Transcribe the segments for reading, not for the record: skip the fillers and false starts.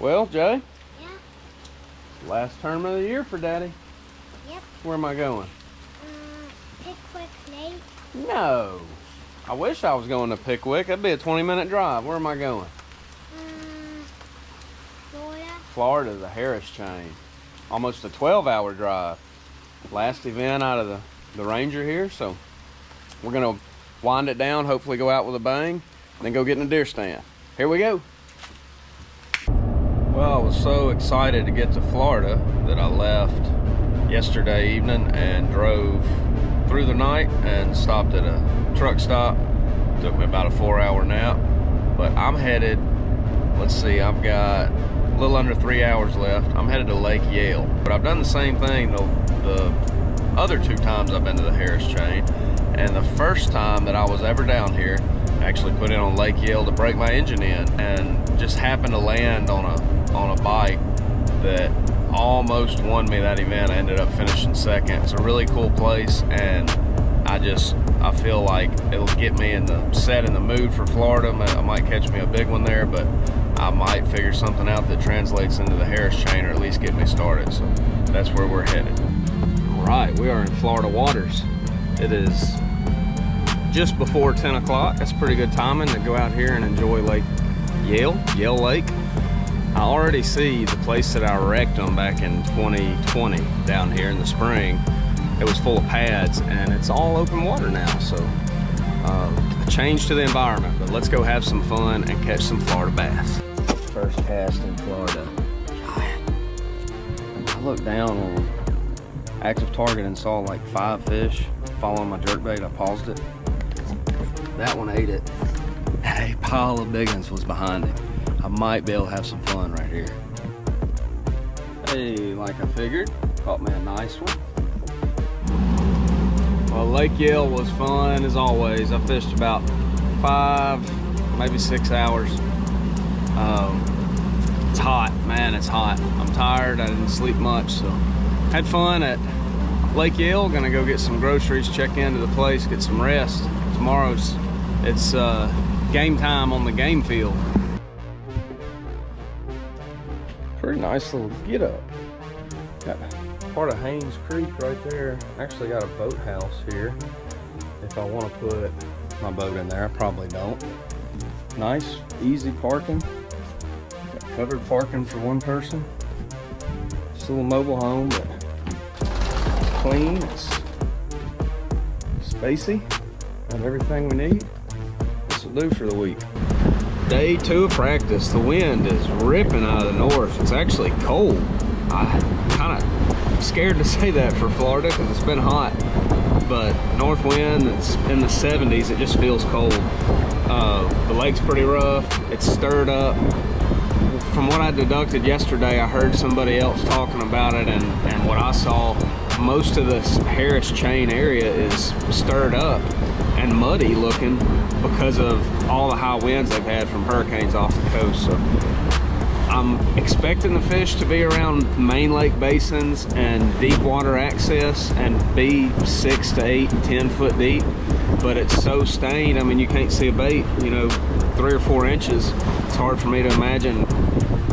Well, Jay? Yeah? Last tournament of the year for Daddy. Yep. Where am I going? Pickwick, Nate. No. I wish I was going to Pickwick. That'd be a 20-minute drive. Where am I going? Florida. Florida, the Harris chain. Almost a 12-hour drive. Last event out of the Ranger here, so we're gonna wind it down, hopefully go out with a bang, then go get in the deer stand. Here we go. Well, I was so excited to get to Florida that I left yesterday evening and drove through the night and stopped at a truck stop. Took me about a 4-hour nap, but I'm headed, let's see, I've got a little under 3 hours left. I'm headed to Lake Yale, but I've done the same thing the other 2 times I've been to the Harris chain, and the first time that I was ever down here, I actually put in on Lake Yale to break my engine in and just happened to land on a bike that almost won me that event. I ended up finishing second. It's a really cool place, and I feel like it'll get me in the mood for Florida. I might catch me a big one there, but I might figure something out that translates into the Harris chain, or at least get me started. So that's where we're headed. All right, we are in Florida waters. It is just before 10 o'clock. That's pretty good timing to go out here and enjoy Lake Yale Lake. I already see the place that I wrecked them back in 2020 down here in the spring. It was full of pads, and it's all open water now, so a change to the environment. But let's go have some fun and catch some Florida bass. First cast in Florida. Giant. I looked down on active target and saw like 5 fish. Following my jerkbait, I paused it. That one ate it, and a pile of big ones was behind him. I might be able to have some fun right here. Hey, like I figured, caught me a nice one. Well, Lake Yale was fun as always. I fished about 5, maybe 6 hours. It's hot, man, it's hot. I'm tired, I didn't sleep much, so had fun at Lake Yale. Gonna go get some groceries, check into the place, get some rest. Tomorrow it's game time on the game field. Pretty nice little get up. Got part of Haynes Creek right there. Actually got a boathouse here. If I want to put my boat in there, I probably don't. Nice, easy parking. Got covered parking for one person. Just a little mobile home, but clean. It's spacey. Got everything we need. This will do for the week. Day 2 of practice. The wind is ripping out of the north. It's actually cold. I'm kind of scared to say that for Florida because it's been hot, but north wind, it's in the 70s. It just feels cold. The lake's pretty rough. It's stirred up. From what I deducted yesterday, I heard somebody else talking about it, and what I saw, most of this Harris chain area is stirred up and muddy looking because of all the high winds they've had from hurricanes off the coast. So I'm expecting the fish to be around main lake basins and deep water access and be 6 to 8, 10 foot deep, but it's so stained. I mean, you can't see a bait, 3 or 4 inches. It's hard for me to imagine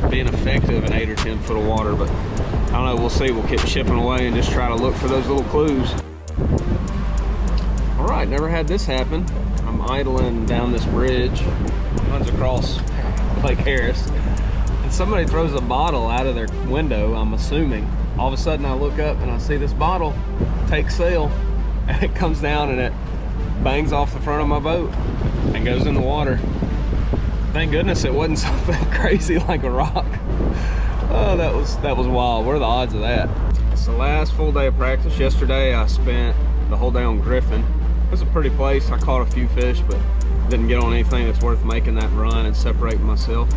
being effective in 8 or 10 foot of water, but I don't know, we'll see. We'll keep chipping away and just try to look for those little clues. All right, never had this happen. I'm idling down this bridge, runs across Lake Harris, and somebody throws a bottle out of their window, I'm assuming. All of a sudden I look up and I see this bottle take sail, and it comes down and it bangs off the front of my boat and goes in the water. Thank goodness it wasn't something crazy like a rock. Oh, that was wild. What are the odds of that? It's the last full day of practice. Yesterday I spent the whole day on Griffin. It was a pretty place. I caught a few fish, but didn't get on anything that's worth making that run and separating myself.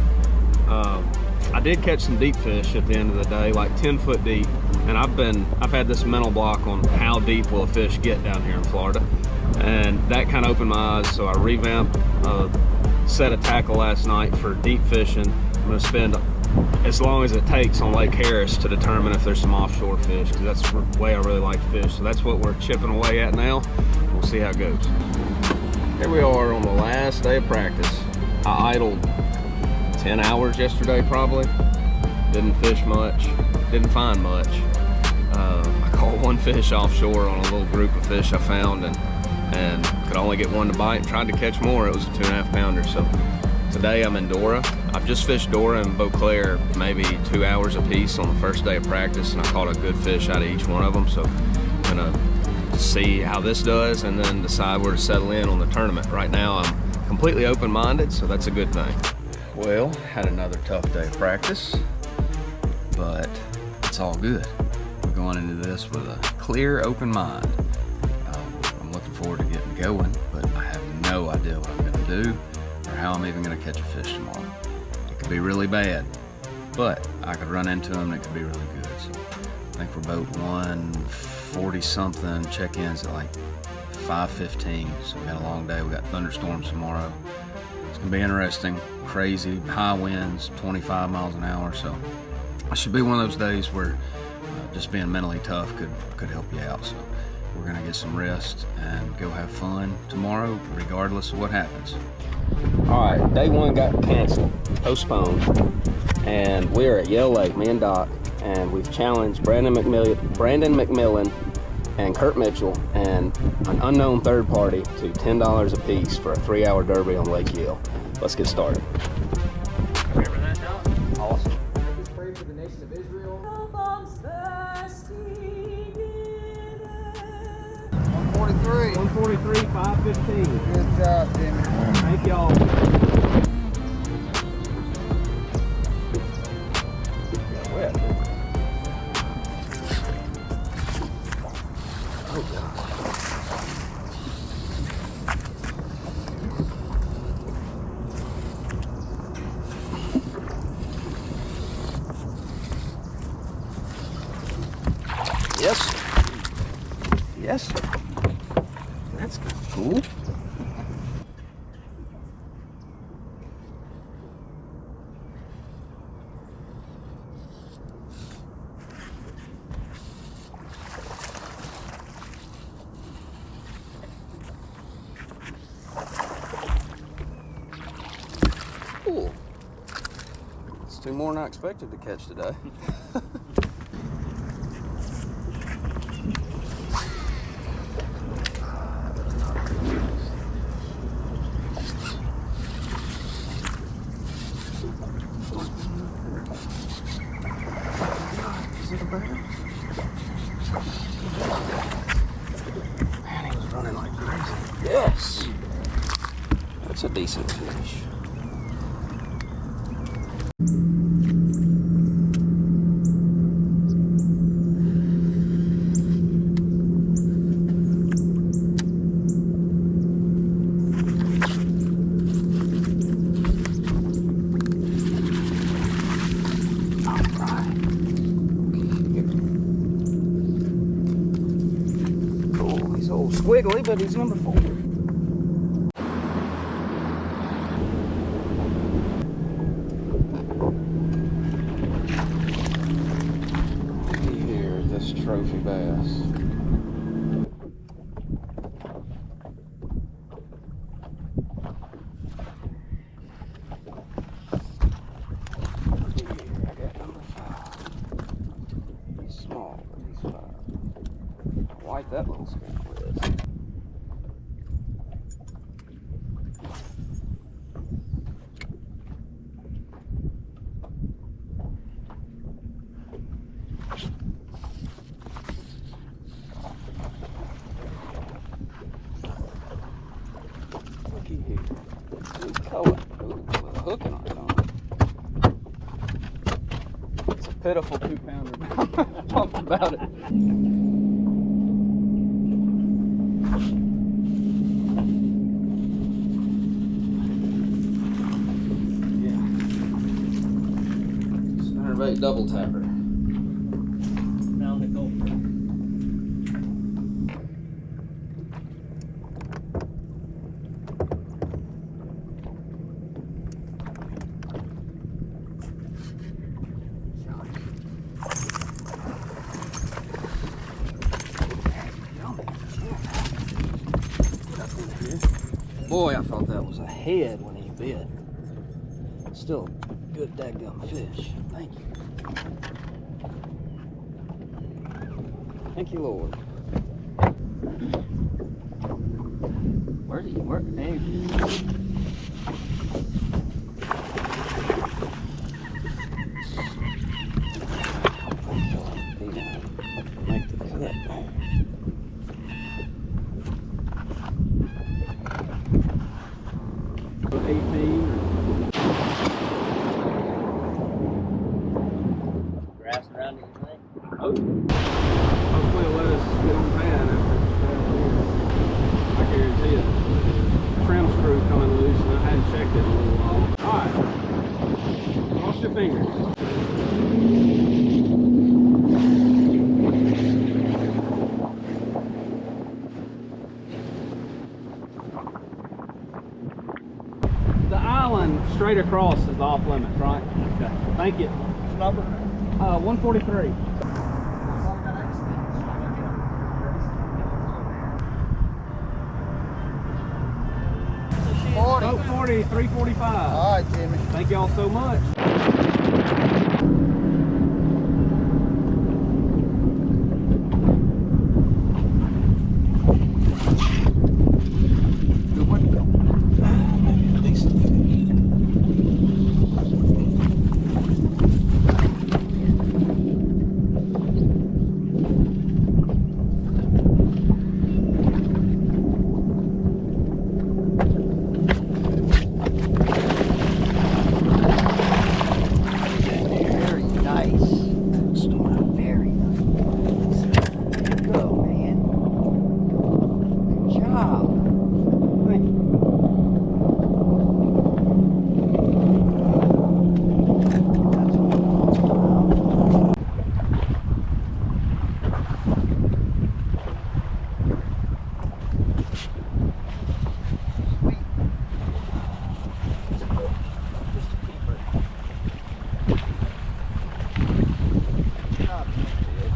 I did catch some deep fish at the end of the day, like 10 foot deep. And I've had this mental block on how deep will a fish get down here in Florida. And that kind of opened my eyes. So I revamped a set of tackle last night for deep fishing. I'm gonna spend as long as it takes on Lake Harris to determine if there's some offshore fish, because that's the way I really like to fish. So that's what we're chipping away at now. We'll see how it goes. Here we are on the last day of practice. I idled 10 hours yesterday probably. Didn't fish much, didn't find much. I caught one fish offshore on a little group of fish I found, and could only get one to bite, and tried to catch more. It was a 2.5 pounder. So today I'm in Dora. I've just fished Dora and Beauclair maybe 2 hours apiece on the first day of practice, and I caught a good fish out of each one of them. So I'm gonna see how this does and then decide where to settle in on the tournament. Right now I'm completely open-minded, so that's a good thing. Well, had another tough day of practice, but it's all good. We're going into this with a clear, open mind. I'm looking forward to getting going, but I have no idea what I'm gonna do or how I'm even gonna catch a fish tomorrow. It could be really bad, but I could run into them and it could be really good. So I think for boat 140 something, check-ins at like 5:15. So we got a long day. We got thunderstorms tomorrow. It's gonna be interesting, crazy, high winds, 25 miles an hour. So it should be one of those days where just being mentally tough could help you out. So we're gonna get some rest and go have fun tomorrow, regardless of what happens. All right, day one got canceled, postponed, and we're at Yale Lake, me and Doc, and we've challenged Brandon McMillan and Kurt Mitchell and an unknown third party to $10 a piece for a 3-hour derby on Lake Yale. Let's get started. Remember that, Doc? Awesome. Let's pray for the nation of Israel. 143. 143, 515. Good job, Jimmy. Thank y'all. Yes. Yes. That's cool. Cool. It's 2 more than I expected to catch today. Man, he was running like crazy. Yes! That's a decent fish. Squiggly, but he's number 4. Looky here, this trophy bass. Looky here, I got number 5. He's small, but he's 5. I like that little squid. Looky here. Good color. Ooh, with a hook in our tongue. It's a pitiful 2 pounder. I'm pumped about it. Spinnerbait double tapper. Found the culprit. Boy, I thought that was a head when he bit. Still a good dadgum fish. Thank you. Thank you, Lord. Where's he? Where? Hey. Make the cut. Put 18 or grass around it, you think? Hopefully it'll let us get on pad after I guarantee it. Trim screw coming loose and I hadn't checked it in a little while. Alright. Cross your fingers. The island straight across is off limits, right? Okay. Thank you. What's the number? 143. Boat 40, 345. All right, Jimmy. Thank y'all so much. Good one. Very nice. Very nice. Good go, man. Good job. Thank you. That's what I'm talking about. Sweet. Just a keeper. Good job, kid.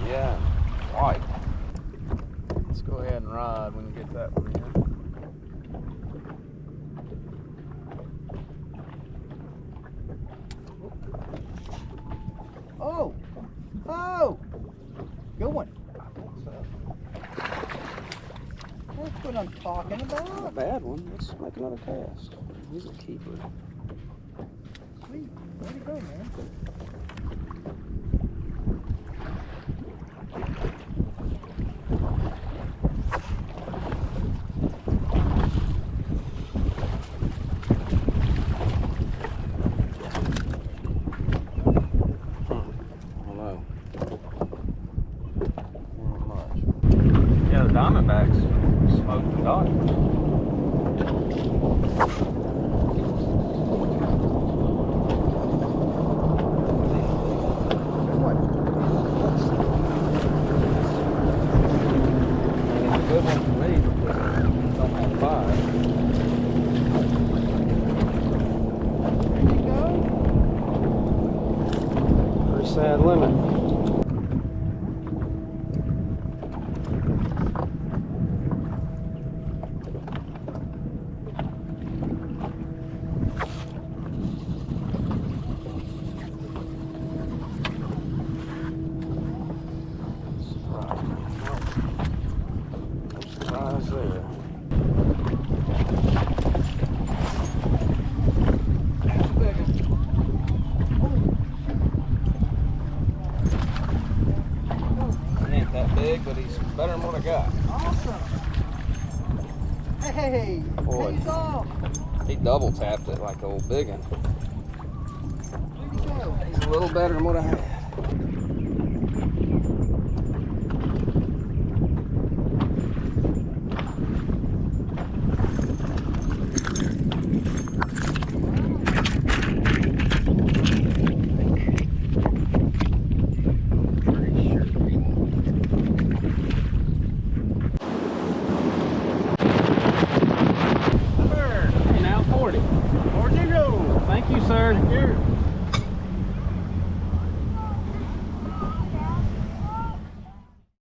Yeah, white. Let's go ahead and ride when we get that one in. Oh! Oh! Good one. That's what I'm talking Not a about. bad one. Let's make another cast. He's a keeper. Sweet. Way to go, man. I don't know. Not much. Yeah, the Diamondbacks smoked the Dodgers. Good one. It's a good one for me because I don't have five. There you go. Pretty sad limit. No surprise there. He ain't that big, but he's better than what I got. Awesome. Hey, Boy. pays off. He double tapped it like old biggin. Way to go. He's a little better than what I had. Hey, now 40. 40. Thank you, sir.